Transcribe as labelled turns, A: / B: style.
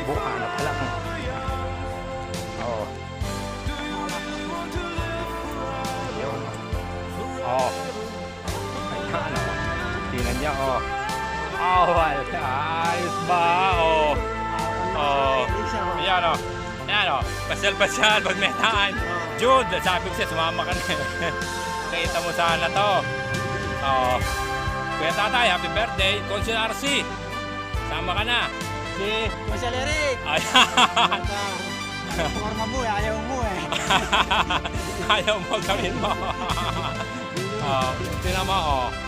A: buka na pala. Oo. Yun. Oo. Ayan o. Tingnan niya o. Oh, wala. Ayos ba? Oo. Oo. Ayan o. Ayan o. Pasyal-pasyal pag may time. Jude, sabi ko siya, sumama ka na. Kita mo sana to. Oo. Kuya Tatay, happy birthday. Consul RC. Sama ka na. Si
B: Marshal Eric!
A: ayan.
B: Forma mo eh, ayaw mo eh.
A: Ayaw mo gawin mo. Tinan mo, oh.